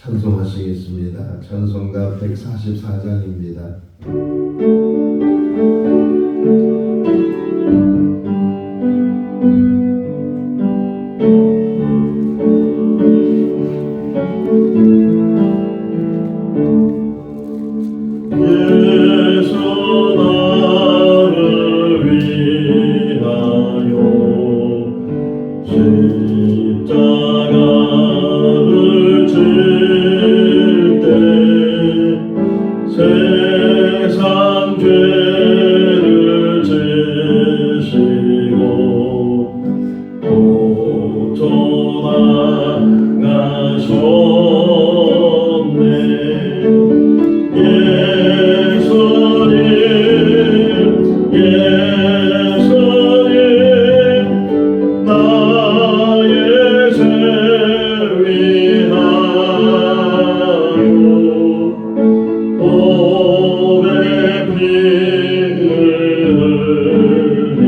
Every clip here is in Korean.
찬송하시겠습니다. 찬송가 144장입니다. 세상 죄를 지시고 고쳐나가셨네. 예수님 예수님 나의 죄 위하여 몸에 피를 흘리니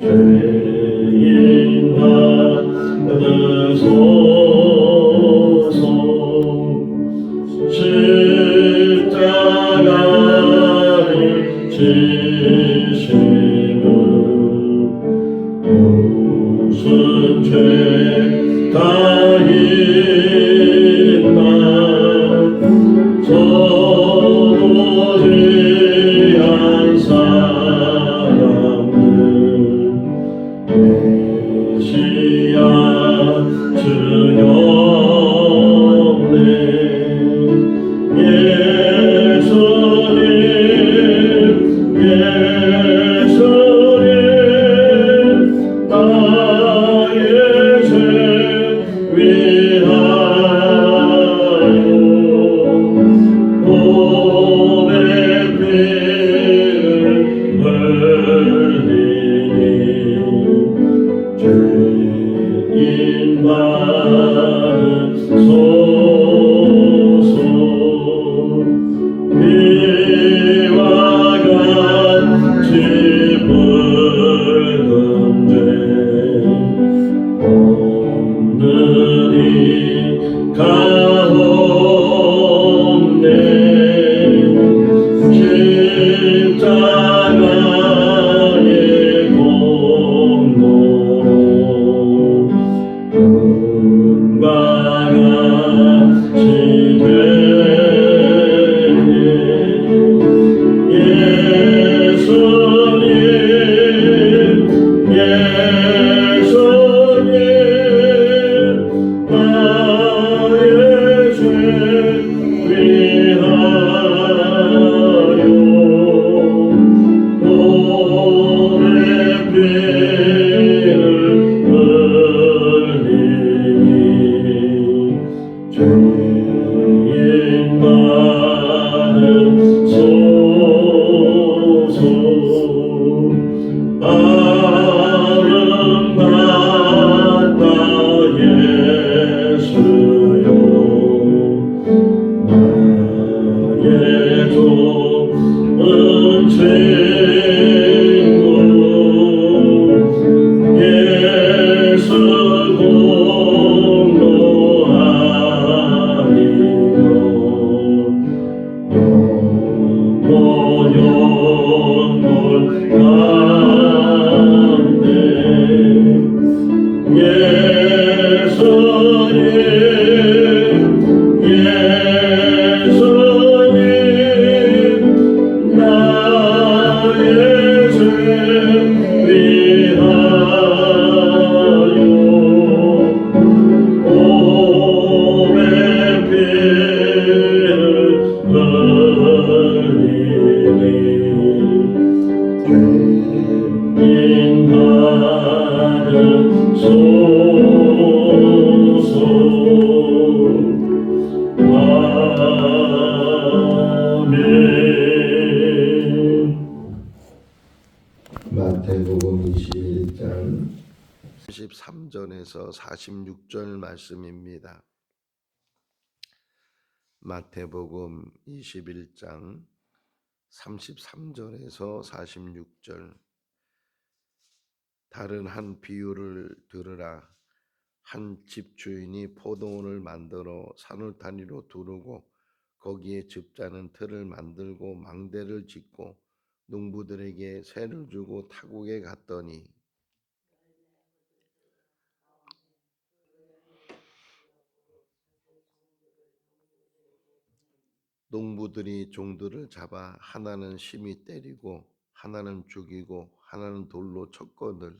죄인 받으소서. 십자가를 지심은 무슨 죄가 있나. 저도지한 사람들 메시아 주였네. 예수님 예수님 나의 죄 위하여 몸에 피를 흘리니 죄인 받으소서. 이와 같이 붉은 죄 없느니 가옵네. 십자가의 공로로 금방 같이 되니 예수님 예수님 나의 죄 위하여 몸에 피를 흘리니 죄인 받으소서. 아름답다 예수여 나의 좋은 친구. 예수 공로하니며 영원한 가운데 예수님 예수님 나의 죄 위하여 몸에 피를 흘리니 죄인 받으소서. 아멘. 마태복음 21장 33절에서 46절 말씀입니다. 마태복음 21장 33절에서 46절. 다른 한 비유를 들으라. 한 집 주인이 포도원을 만들어 산울타리로 두르고 거기에 즙자는 틀을 만들고 망대를 짓고 농부들에게 세를 주고 타국에 갔더니 농부들이 종들을 잡아 하나는 심히 때리고 하나는 죽이고 하나는 돌로 쳤거늘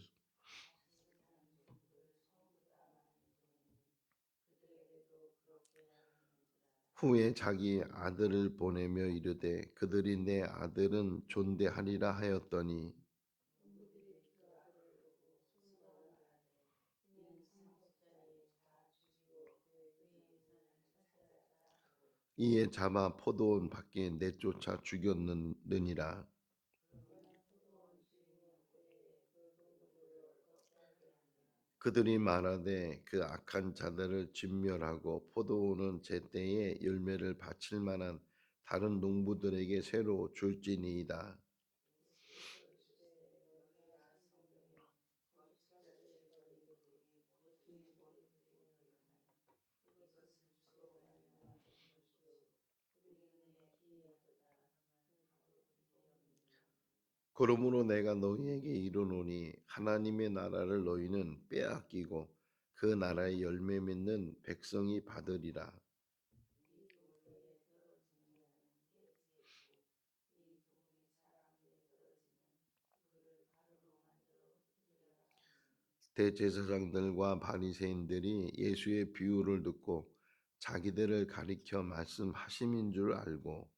후에 자기 아들을 보내며 이르되 그들이 내 아들은 존대하리라 하였더니 이에 잡아 포도원 밖에 내쫓아 죽였느니라. 그들이 말하되 그 악한 자들을 진멸하고 포도원은 제때에 열매를 바칠 만한 다른 농부들에게 새로 줄지니이다. 그러므로 내가 너희에게 이르노니 하나님의 나라를 너희는 빼앗기고 그 나라의 열매 맺는 백성이 받으리라. 대제사장들과 바리새인들이 예수의 비유를 듣고 자기들을 가리켜 말씀하심인 줄 알고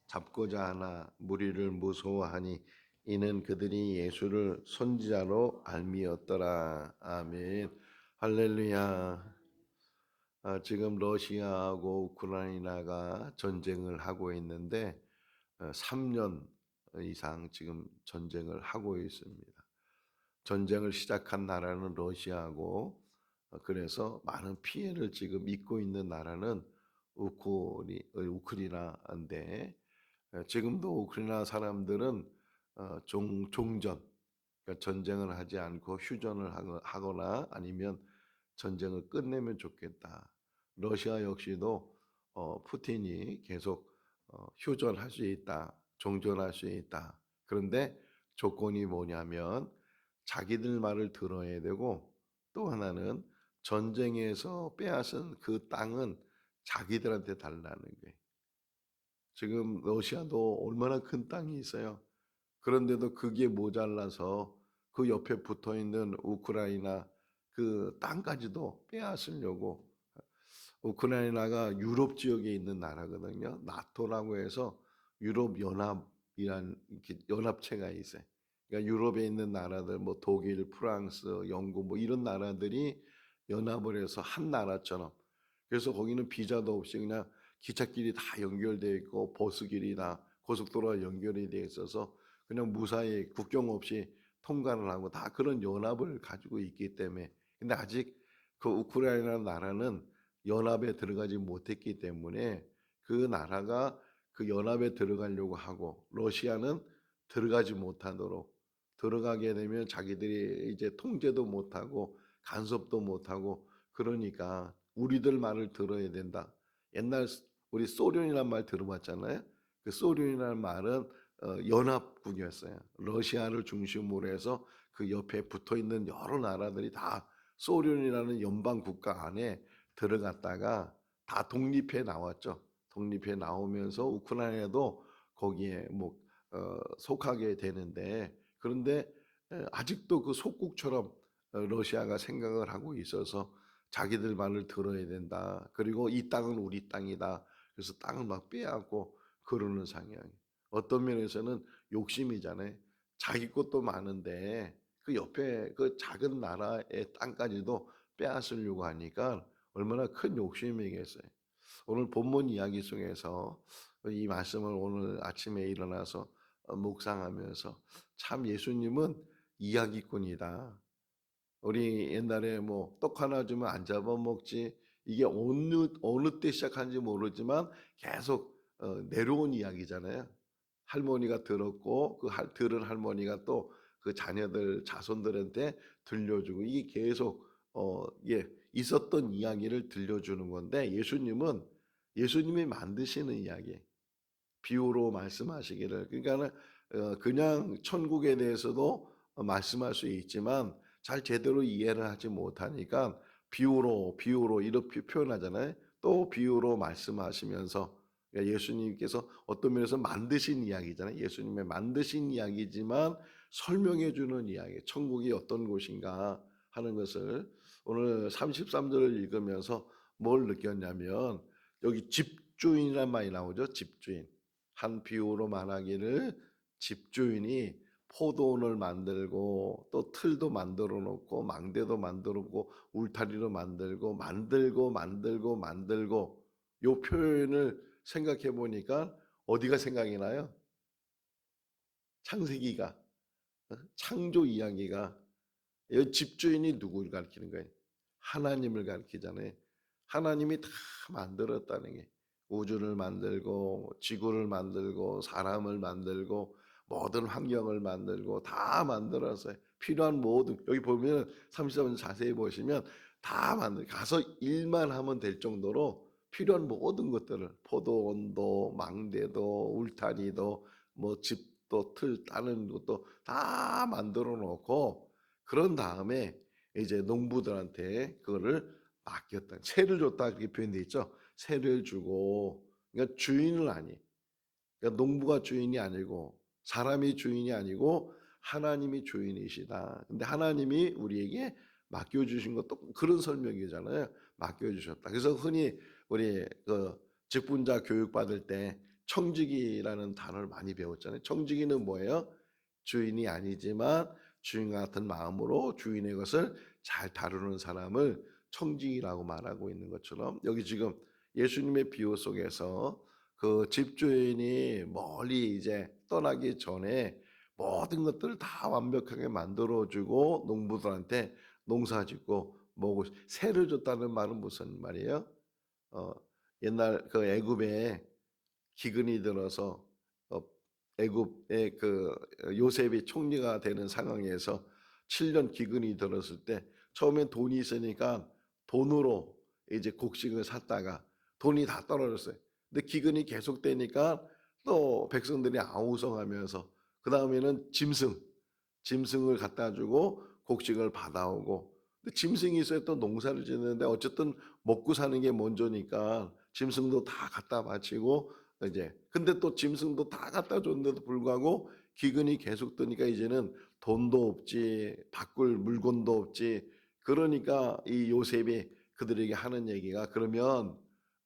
잡고자 하나 무리를 무서워하니 이는 그들이 예수를 선지자로 알미었더라. 아멘. 할렐루야. 지금 러시아하고 우크라이나가 전쟁을 하고 있는데 3년 이상 지금 전쟁을 하고 있습니다. 전쟁을 시작한 나라는 러시아고 그래서 많은 피해를 지금 입고 있는 나라는 우크라이나인데 지금도 우크라이나 사람들은 종전 그러니까 전쟁을 하지 않고 휴전을 하거나 아니면 전쟁을 끝내면 좋겠다. 러시아 역시도 푸틴이 계속 휴전할 수 있다, 종전할 수 있다. 그런데 조건이 뭐냐면 자기들 말을 들어야 되고 또 하나는 전쟁에서 빼앗은 그 땅은 자기들한테 달라는 거예요. 지금 러시아도 얼마나 큰 땅이 있어요. 그런데도 그게 모자라서 그 옆에 붙어 있는 우크라이나 그 땅까지도 빼앗으려고 우크라이나가 유럽 지역에 있는 나라거든요. 나토라고 해서 유럽 연합이란 연합체가 있어요. 그러니까 유럽에 있는 나라들 뭐 독일, 프랑스, 영국 뭐 이런 나라들이 연합을 해서 한 나라처럼 그래서 거기는 비자도 없이 그냥 기찻길이 다 연결되어 있고 버스길이 다 고속도로가 연결이 되어 있어서 그냥 무사히 국경 없이 통과를 하고 다 그런 연합을 가지고 있기 때문에 근데 아직 그 우크라이나 나라는 연합에 들어가지 못했기 때문에 그 나라가 그 연합에 들어가려고 하고 러시아는 들어가지 못하도록 들어가게 되면 자기들이 이제 통제도 못하고 간섭도 못하고 그러니까 우리들 말을 들어야 된다. 옛날 우리 소련이란 말 들어봤잖아요. 그 소련이라는 말은 연합국이었어요. 러시아를 중심으로 해서 그 옆에 붙어 있는 여러 나라들이 다 소련이라는 연방 국가 안에 들어갔다가 다 독립해 나왔죠. 독립해 나오면서 우크라이나도 거기에 뭐 속하게 되는데 그런데 아직도 그 속국처럼 러시아가 생각을 하고 있어서 자기들 말을 들어야 된다. 그리고 이 땅은 우리 땅이다. 그래서 땅을 막 빼앗고 그러는 상황이. 어떤 면에서는 욕심이잖아요. 자기 것도 많은데 그 옆에 그 작은 나라의 땅까지도 빼앗으려고 하니까 얼마나 큰 욕심이겠어요. 오늘 본문 이야기 속에서 이 말씀을 오늘 아침에 일어나서 묵상하면서 참 예수님은 이야기꾼이다. 우리 옛날에 뭐 떡 하나 주면 안 잡아먹지 이게 어느 때 시작한지 모르지만 계속 내려온 이야기잖아요. 할머니가 들었고 그 들은 할머니가 또 그 자녀들 자손들한테 들려주고 이게 계속 예 있었던 이야기를 들려주는 건데 예수님이 만드시는 이야기, 비유로 말씀하시기를. 그러니까는 그냥 천국에 대해서도 말씀할 수 있지만 잘 제대로 이해를 하지 못하니까 비유로 이렇게 표현하잖아요. 또 비유로 말씀하시면서, 그러니까 예수님께서 어떤 면에서 만드신 이야기잖아요. 예수님의 만드신 이야기지만 설명해 주는 이야기, 천국이 어떤 곳인가 하는 것을 오늘 33절을 읽으면서 뭘 느꼈냐면, 여기 집주인이란 말이 나오죠. 집주인. 한 비유로 말하기를 집주인이 포도원을 만들고 또 틀도 만들어 놓고 망대도 만들어 놓고 울타리도 만들고 요 표현을 생각해 보니까 어디가 생각이 나요? 창세기가, 창조 이야기가. 이 집주인이 누구를 가리키는 거예요? 하나님을 가리키잖아요. 하나님이 다 만들었다는 게, 우주를 만들고 지구를 만들고 사람을 만들고 모든 환경을 만들고 다 만들었어요. 필요한 모든, 여기 보면 33절 자세히 보시면 다 가서 일만 하면 될 정도로 필요한 모든 것들을, 포도원도 망대도 울타리도 뭐 집도 틀 따는 것도 다 만들어 놓고, 그런 다음에 이제 농부들한테 그거를 맡겼다. 세를 줬다 그렇게 표현돼 있죠. 세를 주고, 그러니까 주인은 아니. 그러니까 농부가 주인이 아니고 사람이 주인이 아니고 하나님이 주인이시다. 근데 하나님이 우리에게 맡겨주신 것도 그런 설명이잖아요. 맡겨주셨다. 그래서 흔히 우리 그 직분자 교육 받을 때 청지기라는 단어를 많이 배웠잖아요. 청지기는 뭐예요? 주인이 아니지만 주인 같은 마음으로 주인의 것을 잘 다루는 사람을 청지기라고 말하고 있는 것처럼, 여기 지금 예수님의 비유 속에서 그 집주인이 멀리 이제 떠나기 전에 모든 것들을 다 완벽하게 만들어주고 농부들한테 농사짓고 먹고, 세를 줬다는 말은 무슨 말이에요? 어, 옛날 그 애굽에 기근이 들어서 애굽의 그 요셉이 총리가 되는 상황에서 7년 기근이 들었을 때 처음엔 돈이 있으니까 돈으로 이제 곡식을 샀다가 돈이 다 떨어졌어요. 근데 기근이 계속되니까 또 백성들이 아우성하면서 그 다음에는 짐승을 갖다 주고 곡식을 받아오고, 근데 짐승이 있어야 또 농사를 짓는데 어쨌든 먹고 사는 게 먼저니까 짐승도 다 갖다 바치고, 이제 근데 또 짐승도 다 갖다 줬는데도 불구하고 기근이 계속 뜨니까 이제는 돈도 없지, 바꿀 물건도 없지. 그러니까 이 요셉이 그들에게 하는 얘기가, 그러면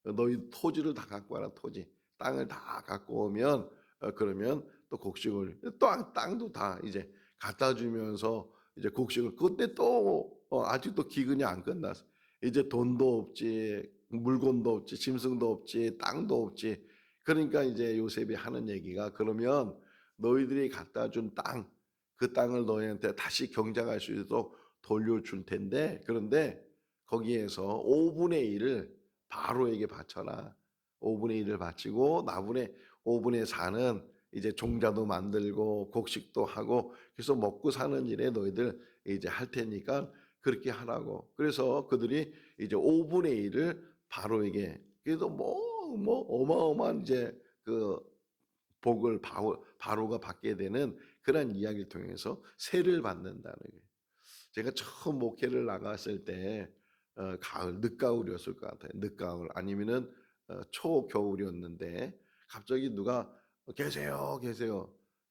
너희 토지를 다 갖고 와라. 토지, 땅을 다 갖고 오면 그러면 또 곡식을 또 땅도 다 이제 갖다 주면서 이제 곡식을, 그때 또 아직도 기근이 안 끝났어. 이제 돈도 없지, 물건도 없지, 짐승도 없지, 땅도 없지. 그러니까 이제 요셉이 하는 얘기가, 그러면 너희들이 갖다 준 땅, 그 땅을 너희한테 다시 경작할 수 있도록 돌려줄 텐데, 그런데 거기에서 5분의 1을 바로에게 바쳐라. 5분의 1을 바치고 나분의 5분의 4는 이제 종자도 만들고 곡식도 하고, 그래서 먹고 사는 일에 너희들 이제 할 테니까 그렇게 하라고. 그래서 그들이 이제 5분의 1을 바로에게, 그래도 뭐 어마어마한 이제 그 복을 바로가 받게 되는 그런 이야기를 통해서 세를 받는다는 거예요. 제가 처음 목회를 나갔을 때 가을, 늦가을이었을 것 같아요. 늦가을 아니면은 초겨울이었는데 갑자기 누가 계세요.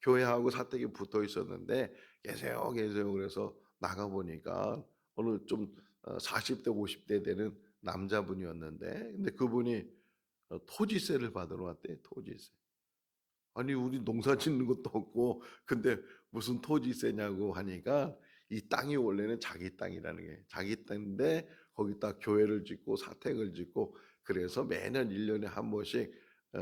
교회하고 사택이 붙어 있었는데 계세요. 그래서 나가 보니까 어느 좀 40대 50대 되는 남자분이었는데, 근데 그분이 토지세를 받으러 왔대요. 토지세. 아니 우리 농사 짓는 것도 없고 근데 무슨 토지세냐고 하니까, 이 땅이 원래는 자기 땅이라는 게, 자기 땅인데 거기다 교회를 짓고 사택을 짓고, 그래서 매년 1년에 한 번씩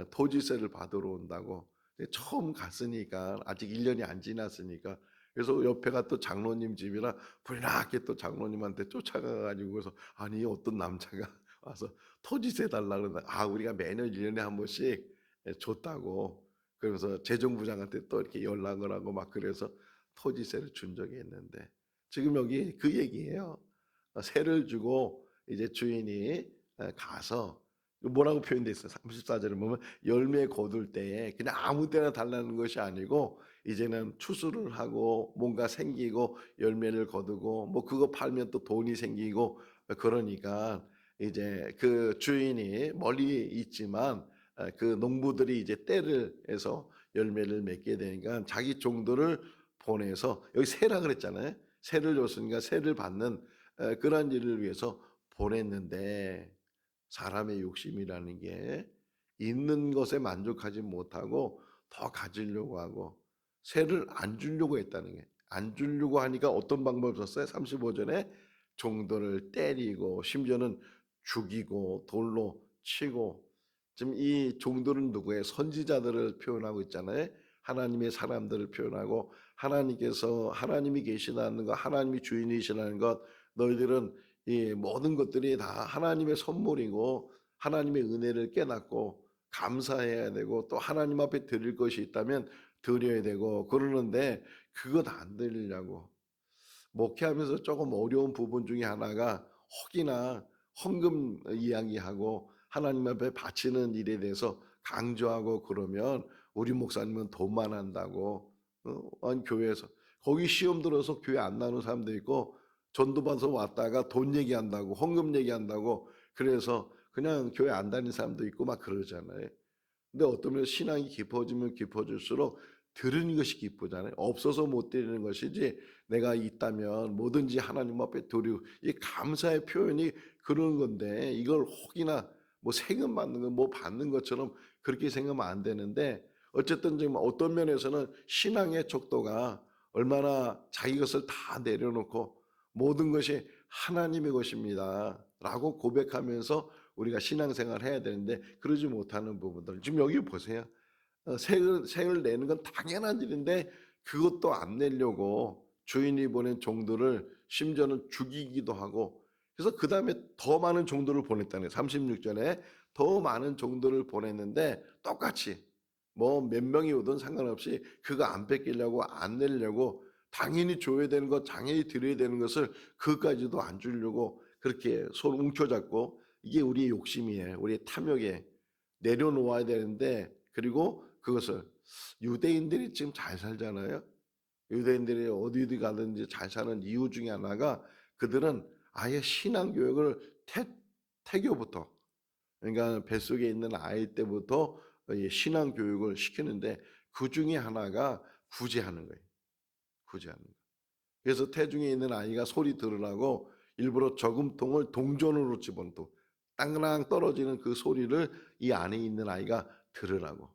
토지세를 받으러 온다고. 근데 처음 갔으니까 아직 1년이 안 지났으니까, 그래서 옆에가 또 장로님 집이라 불나게 또 장로님한테 쫓아가 가지고, 그래서 아니 어떤 남자가 와서 토지세 달라 그러다, 아 우리가 매년 1년에 한 번씩 줬다고. 그러면서 재정부장한테 또 이렇게 연락을 하고 막, 그래서 토지세를 준 적이 있는데, 지금 여기 그 얘기예요. 세를 주고 이제 주인이 가서 뭐라고 표현돼 있어요. 34절에 보면 열매 거둘 때에 그냥 아무 때나 달라는 것이 아니고 이제는 추수를 하고 뭔가 생기고 열매를 거두고 뭐 그거 팔면 또 돈이 생기고 그러니까 이제 그 주인이 멀리 있지만 그 농부들이 이제 때를 해서 열매를 맺게 되니까 자기 종들을 보내서 여기 세라 그랬잖아요. 세를 줬으니까 세를 받는 그러한 일을 위해서 보냈는데 사람의 욕심이라는 게 있는 것에 만족하지 못하고 더 가지려고 하고 세를 안 주려고 했다는 게 안 주려고 하니까 어떤 방법을 썼어요? 35절에 종들을 때리고 심지어는 죽이고 돌로 치고 지금 이 종들은 누구예요? 선지자들을 표현하고 있잖아요. 하나님의 사람들을 표현하고 하나님께서 하나님이 계시다는 것, 하나님이 주인이시라는 것, 너희들은 이 모든 것들이 다 하나님의 선물이고 하나님의 은혜를 깨닫고 감사해야 되고 또 하나님 앞에 드릴 것이 있다면 드려야 되고 그러는데 그것 안 드리려고 목회하면서 조금 어려운 부분 중에 하나가 혹이나 헌금 이야기하고 하나님 앞에 바치는 일에 대해서 강조하고 그러면 우리 목사님은 돈만 한다고 아니 교회에서 거기 시험 들어서 교회 안 나오는 사람도 있고 전도받아서 왔다가 돈 얘기한다고 헌금 얘기한다고 그래서 그냥 교회 안 다니는 사람도 있고 막 그러잖아요. 근데 어떤 면에서 신앙이 깊어지면 깊어질수록 들으는 것이 기쁘잖아요. 없어서 못 드리는 것이지 내가 있다면 뭐든지 하나님 앞에 드리고 이 감사의 표현이 그런 건데 이걸 혹이나 뭐 세금 받는 거 뭐 받는 것처럼 그렇게 생각하면 안 되는데 어쨌든 지금 어떤 면에서는 신앙의 척도가 얼마나 자기 것을 다 내려놓고 모든 것이 하나님의 것입니다 라고 고백하면서 우리가 신앙생활을 해야 되는데 그러지 못하는 부분들 지금 여기 보세요. 세를 내는 건 당연한 일인데 그것도 안 내려고 주인이 보낸 종들을 심지어는 죽이기도 하고 그래서 그 다음에 더 많은 종들을 보냈다는 거예요. 36절에 더 많은 종들을 보냈는데 똑같이 뭐 몇 명이 오든 상관없이 그거 안 뺏기려고 안 내려고 당연히 줘야 되는 것 당연히 드려야 되는 것을 그것까지도 안 주려고 그렇게 손 움켜잡고 이게 우리의 욕심이에요. 우리의 탐욕에 내려놓아야 되는데 그리고 그것을 유대인들이 지금 잘 살잖아요. 유대인들이 어디 가든지 잘 사는 이유 중에 하나가 그들은 아예 신앙 교육을 태교부터 그러니까 뱃속에 있는 아이 때부터 신앙 교육을 시키는데 그 중에 하나가 구제하는 거예요. 구제하는 거. 그래서 태중에 있는 아이가 소리 들으라고 일부러 저금통을 동전으로 집어넣고 땅랑 떨어지는 그 소리를 이 안에 있는 아이가 들으라고.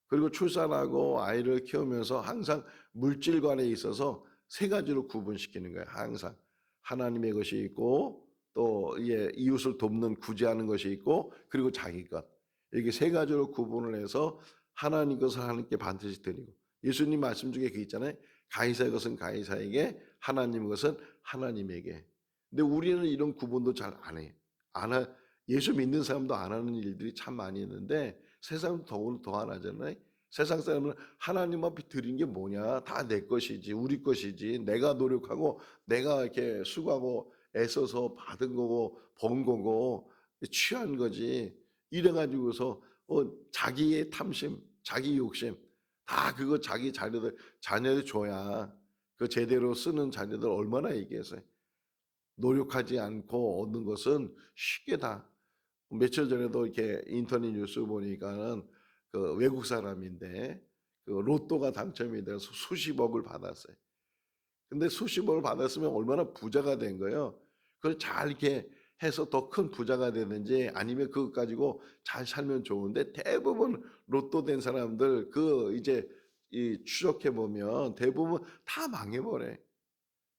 그리고 출산하고 아이를 키우면서 항상 물질관에 있어서 세 가지로 구분시키는 거예요. 항상 하나님의 것이 있고 또 이웃을 돕는 구제하는 것이 있고 그리고 자기 것. 이렇게 세 가지로 구분을 해서 하나님 것을 하나님께 반드시 드리고 예수님 말씀 중에 그 있잖아요. 가이사의 것은 가이사에게 하나님 것은 하나님에게. 근데 우리는 이런 구분도 잘 안 해. 안 하, 예수 믿는 사람도 안 하는 일들이 참 많이 있는데 세상은 더 안 하잖아요. 세상 사람은 하나님 앞에 드린 게 뭐냐? 다 내 것이지, 우리 것이지. 내가 노력하고 내가 이렇게 수고하고 애써서 받은 거고 번 거고 취한 거지. 이래 가지고서 자기의 탐심, 자기 욕심 다 그거 자기 자녀들 줘야 그 제대로 쓰는 자녀들 얼마나 얘기했어요. 노력하지 않고 얻는 것은 쉽게 다 며칠 전에도 이렇게 인터넷 뉴스 보니까는 그 외국 사람인데 그 로또가 당첨이 돼서 수십억을 받았어요. 근데 수십억을 받았으면 얼마나 부자가 된 거예요. 그걸 잘 이렇게 해서 더 큰 부자가 되는지 아니면 그것 가지고 잘 살면 좋은데 대부분 로또 된 사람들 그 이제 이 추적해 보면 대부분 다 망해버려.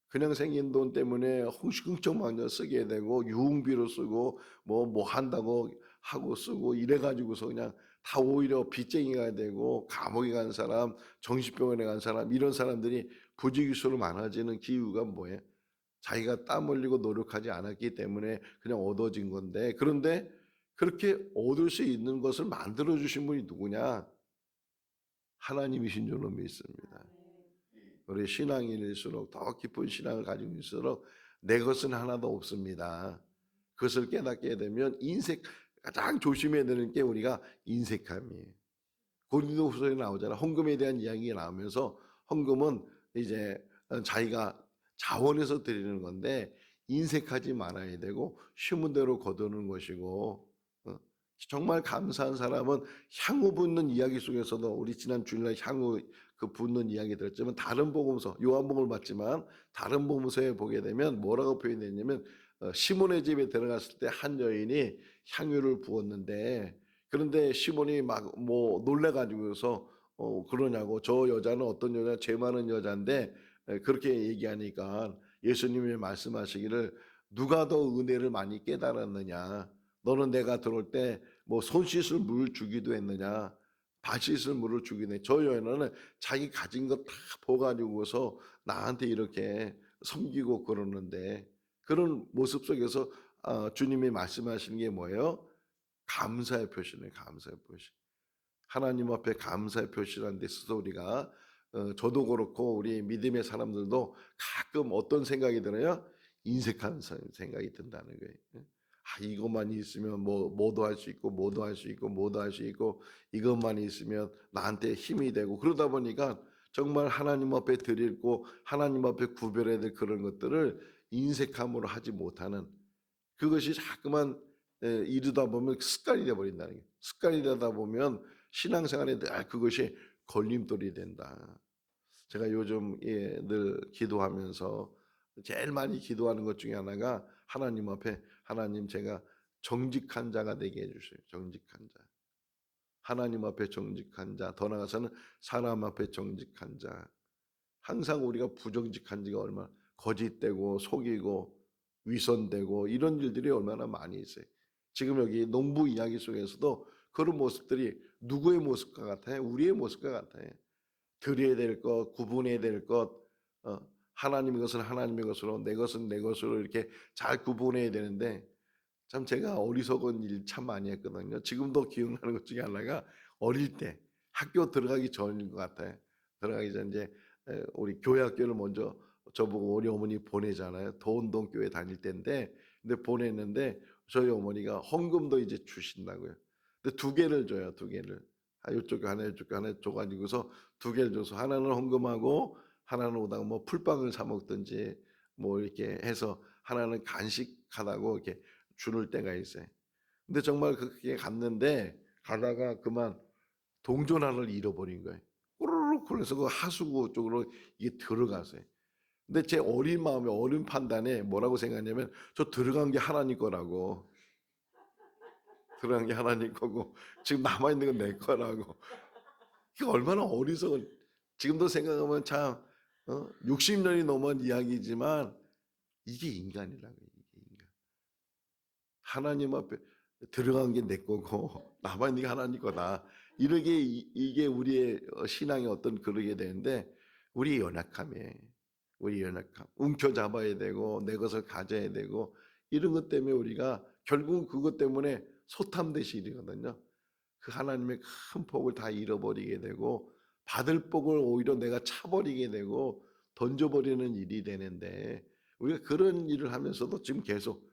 그냥 생긴 돈 때문에 흥청망청 쓰게 되고 유흥비로 쓰고 뭐 한다고 하고 쓰고 이래 가지고서 그냥 다 오히려 빚쟁이가 되고 감옥에 간 사람, 정신병원에 간 사람 이런 사람들이 부지기수로 많아지는 기후가 뭐예요? 자기가 땀 흘리고 노력하지 않았기 때문에 그냥 얻어진 건데 그런데 그렇게 얻을 수 있는 것을 만들어 주신 분이 누구냐? 하나님이신 줄로 믿습니다. 우리 신앙인일수록 더 깊은 신앙을 가지고 있을수록 내 것은 하나도 없습니다. 그것을 깨닫게 되면 인색 가장 조심해야 되는 게 우리가 인색함이에요. 고린도후서에 나오잖아. 헌금에 대한 이야기가 나오면서 헌금은 이제 자기가 자원해서 드리는 건데 인색하지 말아야 되고 심은 대로 거두는 것이고 정말 감사한 사람은 향후 붓는 이야기 속에서도 우리 지난 주일날 향후 그 붓는 이야기 들었지만 다른 복음서 요한복음을 봤지만 다른 복음서에 보게 되면 뭐라고 표현되냐면 시몬의 집에 들어갔을 때 한 여인이 향유를 부었는데 그런데 시몬이 막 뭐 놀래가지고서 그러냐고 저 여자는 어떤 여자 죄 많은 여자인데 그렇게 얘기하니까 예수님이 말씀하시기를 누가 더 은혜를 많이 깨달았느냐 너는 내가 들어올 때 뭐 손 씻을 물을 주기도 했느냐 발 씻을 물을 주기도 했느냐 저 여인은 자기 가진 거 다 퍼가지고서 나한테 이렇게 섬기고 그러는데 그런 모습 속에서 주님이 말씀하시는 게 뭐예요? 감사의 표시네 감사의 표시. 하나님 앞에 감사의 표시라는 데 있어서 우리가 저도 그렇고 우리 믿음의 사람들도 가끔 어떤 생각이 들어요? 인색한 생각이 든다는 거예요. 이것만 있으면 뭐도 할 수 있고 뭐도 할 수 있고 뭐도 할 수 있고 이것만 있으면 나한테 힘이 되고 그러다 보니까 정말 하나님 앞에 드리고 하나님 앞에 구별해야 될 그런 것들을 인색함으로 하지 못하는 그것이 자꾸만 이르다 보면 습관이 되어 버린다는 게 습관이 되다 보면 신앙생활에 늘 그것이 걸림돌이 된다. 제가 요즘 늘 기도하면서 제일 많이 기도하는 것 중에 하나가 하나님 앞에 하나님 제가 정직한 자가 되게 해주세요. 정직한 자. 하나님 앞에 정직한 자. 더 나아가서는 사람 앞에 정직한 자. 항상 우리가 부정직한 지가 얼마나 거짓되고 속이고 위선되고 이런 일들이 얼마나 많이 있어요. 지금 여기 농부 이야기 속에서도 그런 모습들이 누구의 모습과 같아요? 우리의 모습과 같아요. 드려야 될 것, 구분해야 될 것, 하나님의 것은 하나님의 것으로, 내 것은 내 것으로 이렇게 잘 구분해야 되는데 참 제가 어리석은 일 참 많이 했거든요. 지금도 기억나는 것 중에 하나가 어릴 때 학교 들어가기 전인 것 같아요. 들어가기 전 이제 우리 교회 학교를 먼저 저보고 우리 어머니 보내잖아요. 도운동 교회 다닐 때인데 근데 보냈는데 저희 어머니가 헌금도 이제 주신다고요. 근데 두 개를 줘요. 두 개를. 이쪽 하나 이쪽 하나 줘가지고서 두 개를 줘서 하나는 헌금하고 하나는 오다가 뭐 풀빵을 사 먹든지 뭐 이렇게 해서 하나는 간식하다고 이렇게 주는 때가 있어요. 근데 정말 그게 갔는데 가다가 그만 동전 하나를 잃어버린 거예요. 꼬르륵 그래서 그 하수구 쪽으로 이게 들어갔어요. 근데 제 어린 마음에 어린 판단에 뭐라고 생각하냐면 저 들어간 게 하나님 거라고. 들어간 게 하나님 거고 지금 남아있는 건 내 거라고. 이게 얼마나 어리석은 지금도 생각하면 참 60년이 넘은 이야기지만 이게 인간이라는 거예요. 이게 인간. 하나님 앞에 들어간 게 내 거고 남아있는 게 하나님 거다. 이렇게 이게 우리의 신앙의 어떤 그러게 되는데 우리의 연약함에 우리 연약함 움켜잡아야 되고 내 것을 가져야 되고 이런 것 때문에 우리가 결국 그것 때문에 소탐대시 일이거든요. 그 하나님의 큰 복을 다 잃어버리게 되고 받을 복을 오히려 내가 차버리게 되고 던져버리는 일이 되는데 우리가 그런 일을 하면서도 지금 계속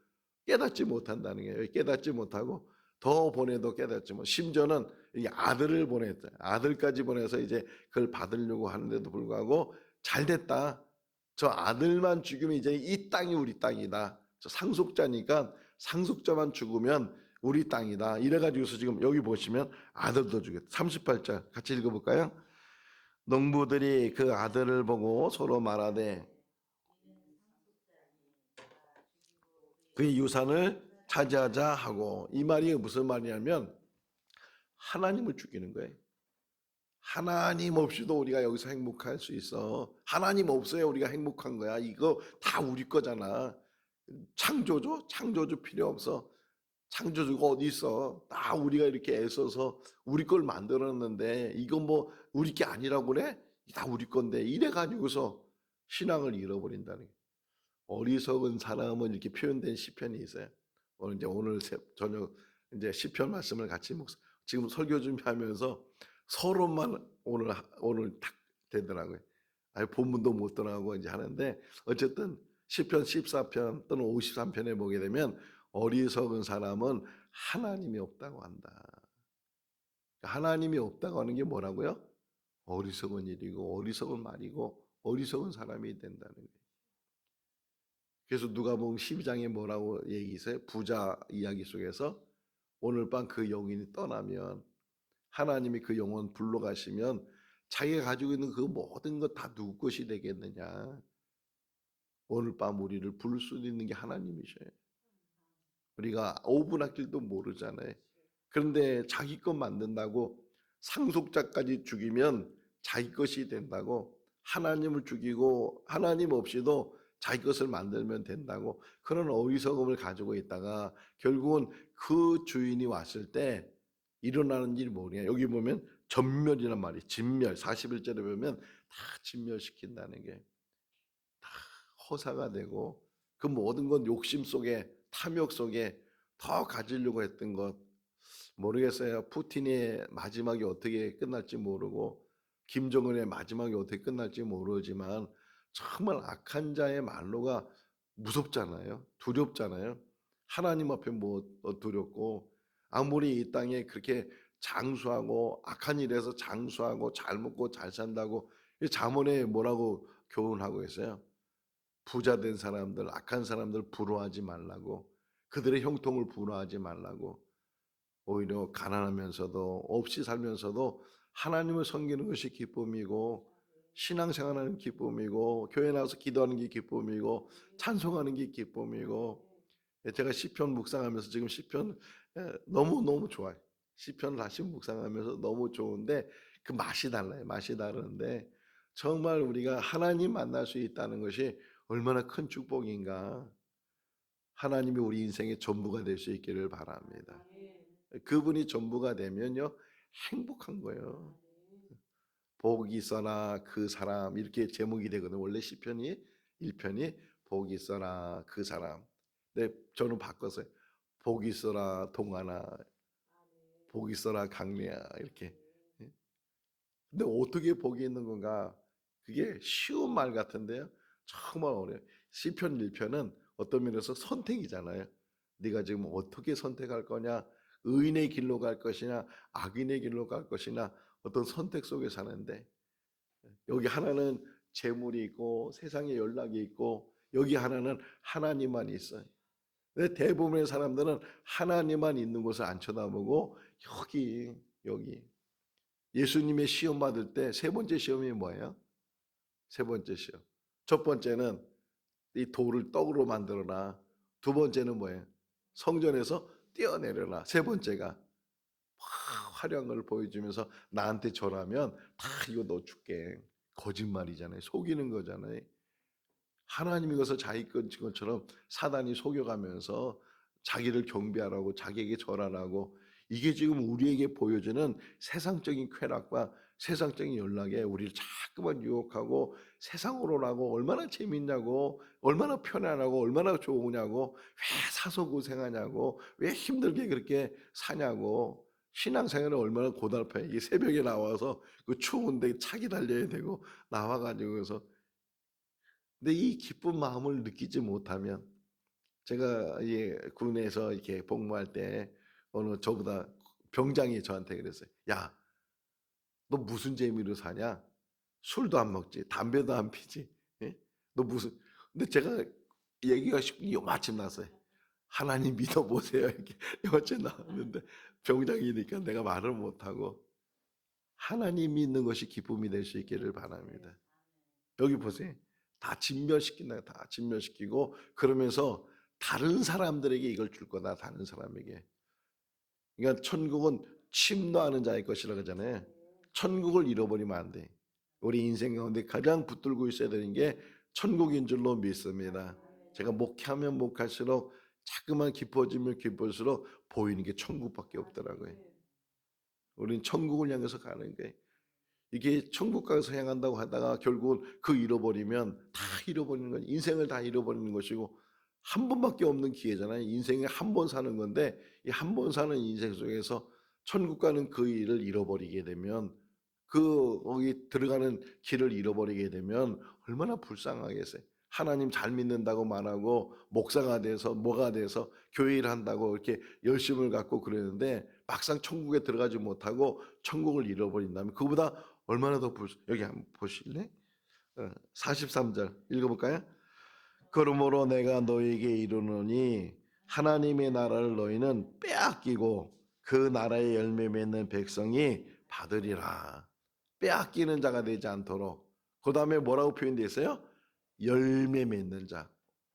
깨닫지 못한다는 거예요. 깨닫지 못하고 더 보내도 깨닫지 못. 심지어는 이 아들을 보냈다. 아들까지 보내서 이제 그걸 받으려고 하는데도 불구하고 잘 됐다. 저 아들만 죽이면 이제 이 땅이 우리 땅이다. 저 상속자니까 상속자만 죽으면 우리 땅이다. 이래가지고서 지금 여기 보시면 아들도 죽였다. 38절 같이 읽어볼까요? 농부들이 그 아들을 보고 서로 말하되 그의 유산을 차지하자 하고 이 말이 무슨 말이냐면 하나님을 죽이는 거예요. 하나님 없이도 우리가 여기서 행복할 수 있어. 하나님 없어야 우리가 행복한 거야. 이거 다 우리 거잖아. 창조주? 창조주 필요 없어. 창조주가 어디 있어? 다 우리가 이렇게 애써서 우리 걸 만들었는데 이건 뭐 우리 게 아니라고 그래? 다 우리 건데 이래 가지고서 신앙을 잃어버린다는 게 어리석은 사람은 이렇게 표현된 시편이 있어요. 오늘 저녁 이제 시편 말씀을 같이 지금 설교 준비하면서 서론만 오늘 딱 되더라고요. 본문도 못 들어가고 이제 하는데 어쨌든 시편 14편 또는 53편에 보게 되면 어리석은 사람은 하나님이 없다고 한다. 하나님이 없다고 하는 게 뭐라고요? 어리석은 일이고 어리석은 말이고 어리석은 사람이 된다는 거예요. 그래서 누가복음 12장에 뭐라고 얘기했어요? 부자 이야기 속에서 오늘 밤 그 영혼이 떠나면 하나님이 그 영혼 불러가시면 자기가 가지고 있는 그 모든 것 다 누구 것이 되겠느냐? 오늘 밤 우리를 부를 수 있는 게 하나님이셔요. 우리가 5분 아낄도 모르잖아요. 그런데 자기 것 만든다고 상속자까지 죽이면 자기 것이 된다고 하나님을 죽이고 하나님 없이도 자기 것을 만들면 된다고 그런 어리석음을 가지고 있다가 결국은 그 주인이 왔을 때 일어나는 일이 뭐냐. 여기 보면 전멸이란 말이 진멸 41절에 보면 다 진멸시킨다는 게 다 허사가 되고 그 모든 건 욕심 속에 탐욕 속에 더 가지려고 했던 것 모르겠어요. 푸틴의 마지막이 어떻게 끝날지 모르고 김정은의 마지막이 어떻게 끝날지 모르지만 정말 악한 자의 말로가 무섭잖아요. 두렵잖아요. 하나님 앞에 뭐 두렵고 아무리 이 땅에 그렇게 장수하고 악한 일에서 장수하고 잘 먹고 잘 산다고 잠언에 뭐라고 교훈하고 있어요. 부자 된 사람들, 악한 사람들 부러워하지 말라고 그들의 형통을 부러워하지 말라고 오히려 가난하면서도 없이 살면서도 하나님을 섬기는 것이 기쁨이고 신앙생활하는 기쁨이고 교회 나와서 기도하는 게 기쁨이고 찬송하는 게 기쁨이고 제가 시편 묵상하면서 지금 시편 너무너무 좋아요. 시편을 다시 묵상하면서 너무 좋은데 그 맛이 달라요. 맛이 다른데 정말 우리가 하나님 만날 수 있다는 것이 얼마나 큰 축복인가. 하나님이 우리 인생의 전부가 될 수 있기를 바랍니다. 그분이 전부가 되면요 행복한 거예요. 복이 있어라 그 사람 이렇게 제목이 되거든요. 원래 시편이 1편이 복이 있어라 그 사람. 근데 저는 바꿨어요. 복이 있어라 동안아, 복이 있어라 강래야 이렇게. 예? 근데 어떻게 복이 있는 건가? 그게 쉬운 말 같은데요. 정말 어려워요. 시편 1편은 어떤 면에서 선택이잖아요. 네가 지금 어떻게 선택할 거냐? 의인의 길로 갈 것이냐? 악인의 길로 갈 것이냐? 어떤 선택 속에 사는데 여기 하나는 재물이 있고 세상에 연락이 있고 여기 하나는 하나님만 있어요. 근데 대부분의 사람들은 하나님만 있는 곳을 안 쳐다보고 여기 예수님의 시험 받을 때 세 번째 시험이 뭐예요? 세 번째 시험. 첫 번째는 이 돌을 떡으로 만들어라. 두 번째는 뭐예요? 성전에서 뛰어내려라. 세 번째가 화려한 걸 보여주면서 나한테 절하면 다 이거 너 줄게. 거짓말이잖아요. 속이는 거잖아요. 하나님이 것을 자기 것처럼 사단이 속여가면서 자기를 경배하라고 자기에게 절하라고 이게 지금 우리에게 보여주는 세상적인 쾌락과 세상적인 연락에 우리를 자꾸만 유혹하고 세상으로 나고 얼마나 재밌냐고 얼마나 편안하고 얼마나 좋으냐고 왜 사서 고생하냐고 왜 힘들게 그렇게 사냐고 신앙생활은 얼마나 고달파요. 이게 새벽에 나와서 그 추운데 차기 달려야 되고 나와가지고 그래서 근데 이 기쁜 마음을 느끼지 못하면 제가 군에서 이렇게 복무할 때 어느 저보다 병장이 저한테 그랬어요. 야, 너 무슨 재미로 사냐? 술도 안 먹지, 담배도 안 피지. 예? 너 무슨? 근데 제가 얘기가 요마침 났어요. 하나님 믿어보세요. 이렇게 요마침 나왔는데 병장이니까 내가 말을 못하고 하나님 믿는 것이 기쁨이 될 수 있기를 바랍니다. 여기 보세요. 다 진멸시킨다. 다 진멸시키고 그러면서 다른 사람들에게 이걸 줄 거다. 다른 사람에게. 그러니까 천국은 침노하는 자의 것이라 그러잖아요. 천국을 잃어버리면 안 돼. 우리 인생 가운데 가장 붙들고 있어야 되는 게 천국인 줄로 믿습니다. 제가 목회하면 목할수록 자꾸만 깊어지면 깊을수록 보이는 게 천국밖에 없더라고요. 우리는 천국을 향해서 가는 거예요. 이게 천국 가서 향한다고 하다가 결국은 그 잃어버리면 다 잃어버리는 거예요. 인생을 다 잃어버리는 것이고 한 번밖에 없는 기회잖아요. 인생에 한 번 사는 건데 이 한 번 사는 인생 속에서 천국 가는 그 일을 잃어버리게 되면 그 거기 들어가는 길을 잃어버리게 되면 얼마나 불쌍하겠어요. 하나님 잘 믿는다고 말하고 목사가 돼서 뭐가 돼서 교회 일 한다고 이렇게 열심을 갖고 그러는데 막상 천국에 들어가지 못하고 천국을 잃어버린다면 그보다 얼마나 더 여기 한번 보실래? 43절 읽어볼까요? 그러므로 내가 너에게 이르노니 하나님의 나라를 너희는 빼앗기고 그 나라의 열매 맺는 백성이 받으리라. 빼앗기는 자가 되지 않도록. 그 다음에 뭐라고 표현되어 있어요? 열매 맺는 자.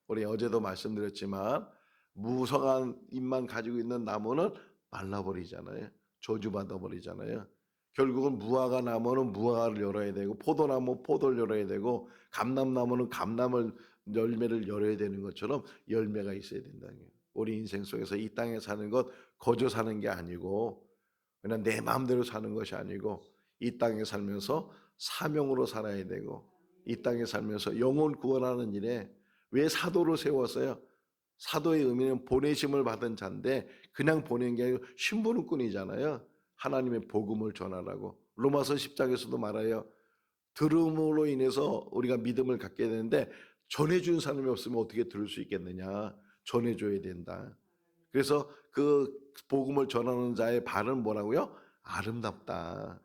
우리 어제도 말씀드렸지만 무성한 잎만 가지고 있는 나무는 말라버리잖아요. 저주받아 버리잖아요. 결국은 무화과 나무는 무화과를 열어야 되고 포도나무 포도를 열어야 되고 감람나무는 감람을 열매를 열어야 되는 것처럼 열매가 있어야 된다는 거예요. 우리 인생 속에서 이 땅에 사는 것 거저 사는 게 아니고 그냥 내 마음대로 사는 것이 아니고 이 땅에 살면서 사명으로 살아야 되고 이 땅에 살면서 영혼 구원하는 일에 왜 사도를 세웠어요? 사도의 의미는 보내심을 받은 자인데 그냥 보낸 게 아니고 심부름꾼이잖아요. 하나님의 복음을 전하라고. 로마서 10장에서도 말해요. 들음으로 인해서 우리가 믿음을 갖게 되는데 전해준 사람이 없으면 어떻게 들을 수 있겠느냐. 전해줘야 된다. 그래서 그 복음을 전하는 자의 발은 뭐라고요? 아름답다.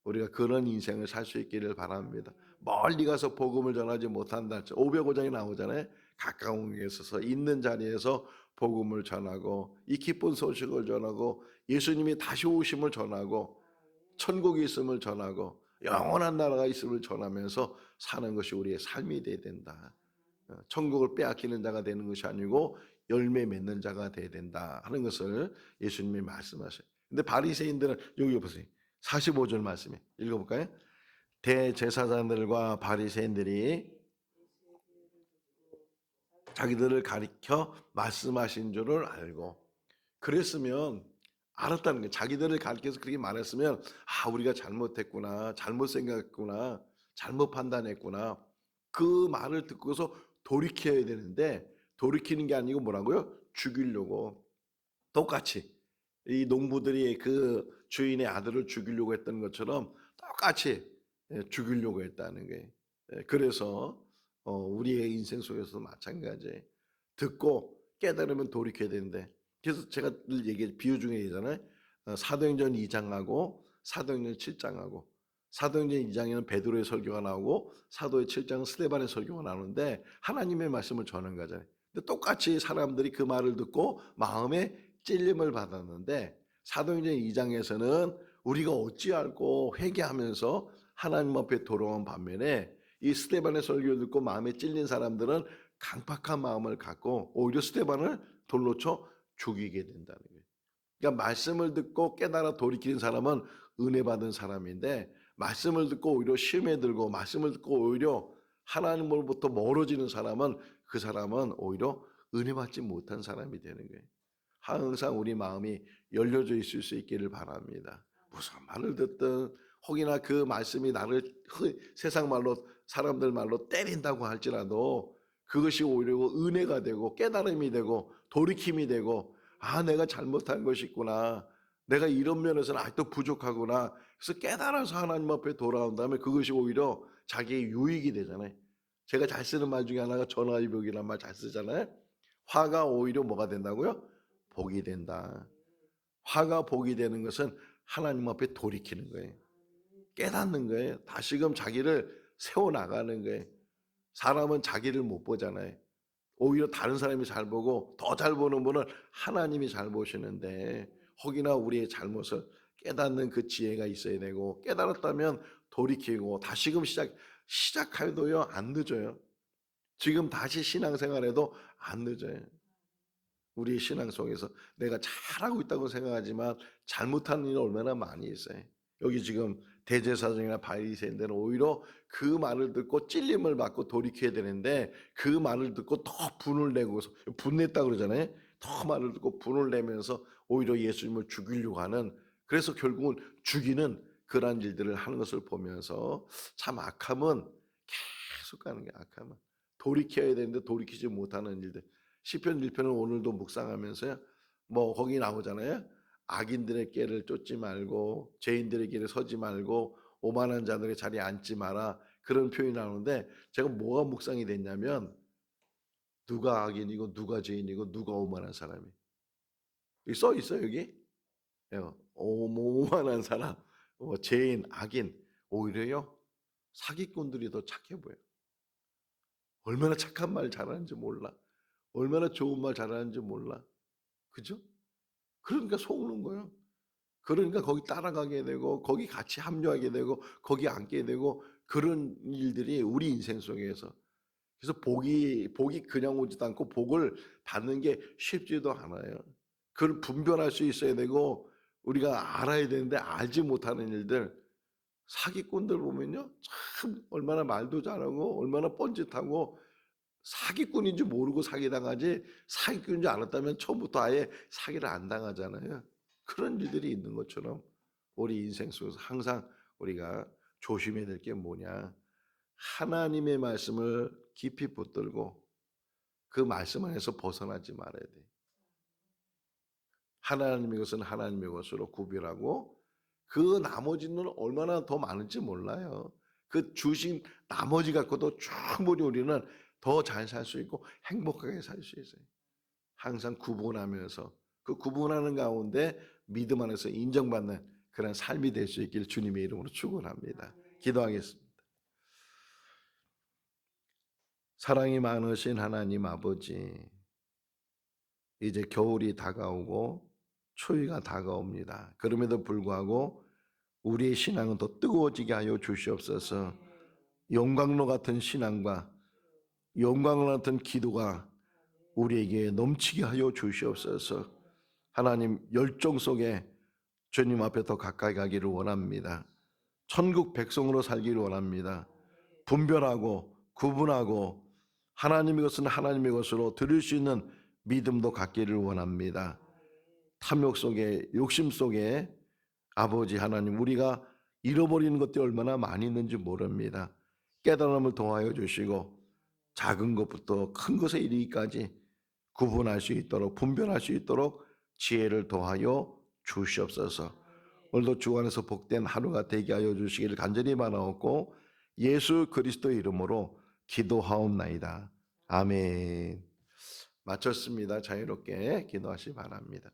우리가 그런 인생을 살 수 있기를 바랍니다. 멀리 가서 복음을 전하지 못한다. 505장에 나오잖아요. 가까운 곳에 있어서 있는 자리에서 복음을 전하고 이 기쁜 소식을 전하고 예수님이 다시 오심을 전하고 천국이 있음을 전하고 영원한 나라가 있음을 전하면서 사는 것이 우리의 삶이 되어야 된다. 천국을 빼앗기는 자가 되는 것이 아니고 열매 맺는 자가 되어야 된다 하는 것을 예수님이 말씀하셔요. 근데 바리새인들은 여기 보세요. 45절 말씀에 읽어볼까요? 대제사장들과 바리새인들이 자기들을 가리켜 말씀하신 줄을 알고 그랬으면 알았다는 거예요. 자기들을 가리켜서 그렇게 말했으면 아 우리가 잘못했구나 잘못 생각했구나 잘못 판단했구나 그 말을 듣고서 돌이켜야 되는데 돌이키는 게 아니고 뭐라고요? 죽이려고 똑같이 이 농부들이 그 주인의 아들을 죽이려고 했던 것처럼 똑같이 죽이려고 했다는 거예요. 그래서 우리의 인생 속에서도 마찬가지예요. 듣고 깨달으면 돌이켜야 되는데 그래서 제가 늘 비유 중에 얘기잖아요. 사도행전 2장하고 사도행전 7장하고 사도행전 2장에는 베드로의 설교가 나오고 사도의 7장은 스데반의 설교가 나오는데 하나님의 말씀을 전한 거잖아요. 근데 똑같이 사람들이 그 말을 듣고 마음에 찔림을 받았는데 사도행전 2장에서는 우리가 어찌 알고 회개하면서 하나님 앞에 돌아온 반면에 이 스데반의 설교를 듣고 마음에 찔린 사람들은 강팍한 마음을 갖고 오히려 스데반을 돌로 쳐 죽이게 된다는 거예요. 그러니까 말씀을 듣고 깨달아 돌이키는 사람은 은혜 받은 사람인데 말씀을 듣고 오히려 시험에 들고 말씀을 듣고 오히려 하나님으로부터 멀어지는 사람은 그 사람은 오히려 은혜 받지 못한 사람이 되는 거예요. 항상 우리 마음이 열려져 있을 수 있기를 바랍니다. 무슨 말을 듣든 혹이나 그 말씀이 나를 세상 말로 사람들 말로 때린다고 할지라도 그것이 오히려 은혜가 되고 깨달음이 되고 돌이킴이 되고 아 내가 잘못한 것이 있구나. 내가 이런 면에서는 아직도 부족하구나. 그래서 깨달아서 하나님 앞에 돌아온 다음에 그것이 오히려 자기의 유익이 되잖아요. 제가 잘 쓰는 말 중에 하나가 전화위복이라는 말 잘 쓰잖아요. 화가 오히려 뭐가 된다고요? 복이 된다. 화가 복이 되는 것은 하나님 앞에 돌이키는 거예요. 깨닫는 거예요. 다시금 자기를 세워나가는 거예요. 사람은 자기를 못 보잖아요. 오히려 다른 사람이 잘 보고 더 잘 보는 분은 하나님이 잘 보시는데 혹이나 우리의 잘못을 깨닫는 그 지혜가 있어야 되고 깨달았다면 돌이키고 다시금 시작해도요 안 늦어요. 지금 다시 신앙생활해도 안 늦어요. 우리의 신앙 속에서 내가 잘하고 있다고 생각하지만 잘못하는 일이 얼마나 많이 있어요. 여기 지금 대제사장이나 바리새인들은 오히려 그 말을 듣고 찔림을 받고 돌이켜야 되는데 그 말을 듣고 더 분을 내고서 분냈다 그러잖아요. 더 말을 듣고 분을 내면서 오히려 예수님을 죽이려고 하는 그래서 결국은 죽이는 그러한 일들을 하는 것을 보면서 참 악함은 계속 가는 게 악함은 돌이켜야 되는데 돌이키지 못하는 일들. 시편 1편을 오늘도 묵상하면서요. 뭐 거기 나오잖아요. 악인들의 길을 쫓지 말고 죄인들의 길에 서지 말고 오만한 자들의 자리에 앉지 마라. 그런 표현이 나오는데 제가 뭐가 묵상이 됐냐면 누가 악인이고 누가 죄인이고 누가 오만한 사람이 여기 써 있어요 여기. 예, 오만한 사람, 죄인, 악인 오히려요 사기꾼들이 더 착해 보여. 얼마나 착한 말 잘하는지 몰라. 얼마나 좋은 말 잘하는지 몰라. 그죠? 그러니까 속는 거예요. 그러니까 거기 따라가게 되고 거기 같이 합류하게 되고 거기 앉게 되고 그런 일들이 우리 인생 속에서 그래서 복이 그냥 오지도 않고 복을 받는 게 쉽지도 않아요. 그걸 분별할 수 있어야 되고 우리가 알아야 되는데 알지 못하는 일들 사기꾼들 보면요 참 얼마나 말도 잘하고 얼마나 뻔짓하고 사기꾼인 줄 모르고 사기당하지 사기꾼인 줄 알았다면 처음부터 아예 사기를 안 당하잖아요. 그런 일들이 있는 것처럼 우리 인생 속에서 항상 우리가 조심해야 될 게 뭐냐. 하나님의 말씀을 깊이 붙들고 그 말씀 안에서 벗어나지 말아야 돼. 하나님의 것은 하나님의 것으로 구별하고 그 나머지는 얼마나 더 많은지 몰라요. 그 주신 나머지 갖고도 충분히 우리는 더 잘 살 수 있고 행복하게 살 수 있어요. 항상 구분하면서 그 구분하는 가운데 믿음 안에서 인정받는 그런 삶이 될 수 있길 주님의 이름으로 축원합니다. 기도하겠습니다. 사랑이 많으신 하나님 아버지, 이제 겨울이 다가오고 추위가 다가옵니다. 그럼에도 불구하고 우리의 신앙은 더 뜨거워지게 하여 주시옵소서. 영광로 같은 신앙과 영광로 같은 기도가 우리에게 넘치게 하여 주시옵소서. 하나님 열정 속에 주님 앞에 더 가까이 가기를 원합니다. 천국 백성으로 살기를 원합니다. 분별하고 구분하고 하나님의 것은 하나님의 것으로 들을 수 있는 믿음도 갖기를 원합니다. 탐욕 속에 욕심 속에 아버지 하나님 우리가 잃어버리는 것들이 얼마나 많이 있는지 모릅니다. 깨달음을 더하여 주시고 작은 것부터 큰 것에 이르기까지 구분할 수 있도록 분별할 수 있도록 지혜를 더하여 주시옵소서. 오늘도 주 안에서 복된 하루가 되게 하여 주시기를 간절히 바라옵고 예수 그리스도 이름으로 기도하옵나이다. 아멘. 마쳤습니다. 자유롭게 기도하시 바랍니다.